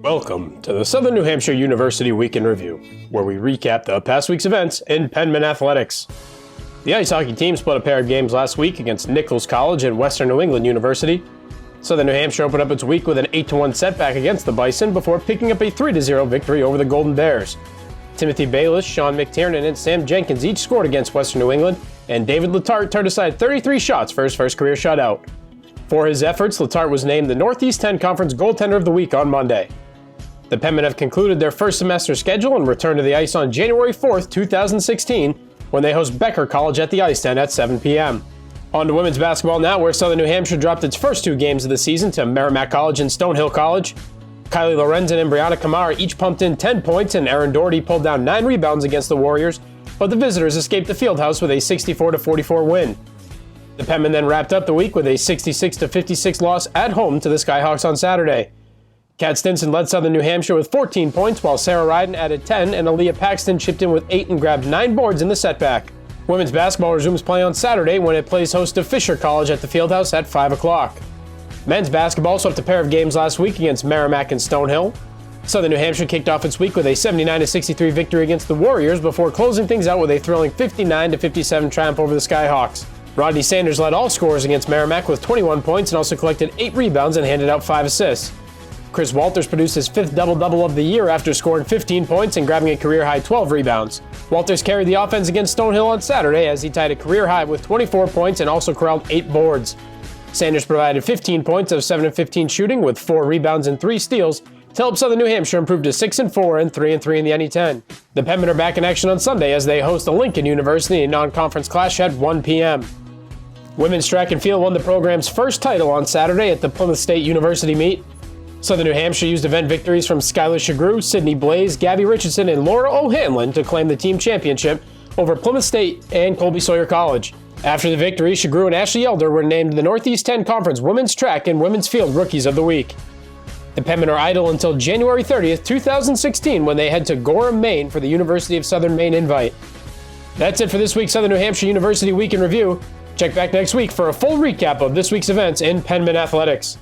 Welcome to the Southern New Hampshire University Week in Review, where we recap the past week's events in Penmen athletics. The ice hockey team split a pair of games last week against Nichols College and Western New England University. Southern New Hampshire opened up its week with an 8-1 setback against the Bison before picking up a 3-0 victory over the Golden Bears. Timothy Bayless, Sean McTiernan, and Sam Jenkins each scored against Western New England, and David Letarte turned aside 33 shots for his first career shutout. For his efforts, Letarte was named the Northeast 10 Conference Goaltender of the Week on Monday. The Penmen have concluded their first semester schedule and return to the ice on January 4th, 2016, when they host Becker College at the Ice Den at 7 p.m. On to women's basketball now, where Southern New Hampshire dropped its first two games of the season to Merrimack College and Stonehill College. Kylie Lorenzen and Brianna Kamara each pumped in 10 points, and Erin Doherty pulled down 9 rebounds against the Warriors, but the visitors escaped the fieldhouse with a 64-44 win. The Penmen then wrapped up the week with a 66-56 loss at home to the Skyhawks on Saturday. Kat Stinson led Southern New Hampshire with 14 points, while Sarah Ryden added 10, and Aaliyah Paxton chipped in with 8 and grabbed 9 boards in the setback. Women's basketball resumes play on Saturday when it plays host to Fisher College at the Fieldhouse at 5 o'clock. Men's basketball swept a pair of games last week against Merrimack and Stonehill. Southern New Hampshire kicked off its week with a 79-63 victory against the Warriors before closing things out with a thrilling 59-57 triumph over the Skyhawks. Rodney Sanders led all scorers against Merrimack with 21 points and also collected 8 rebounds and handed out 5 assists. Chris Walters produced his 5th double-double of the year after scoring 15 points and grabbing a career-high 12 rebounds. Walters carried the offense against Stonehill on Saturday as he tied a career-high with 24 points and also corralled 8 boards. Sanders provided 15 points of 7 of 15 shooting with 4 rebounds and 3 steals to help Southern New Hampshire improve to 6-4 and 3-3 in the NE10. The Penmen are back in action on Sunday as they host Lincoln University in a non-conference clash at 1 p.m. Women's track and field won the program's first title on Saturday at the Plymouth State University meet. Southern New Hampshire used event victories from Skylar Shagrew, Sydney Blaze, Gabby Richardson, and Laura O'Hanlon to claim the team championship over Plymouth State and Colby Sawyer College. After the victory, Shagrew and Ashley Elder were named the Northeast 10 Conference Women's Track and Women's Field Rookies of the Week. The Penmen are idle until January 30th, 2016, when they head to Gorham, Maine for the University of Southern Maine invite. That's it for this week's Southern New Hampshire University Week in Review. Check back next week for a full recap of this week's events in Penmen athletics.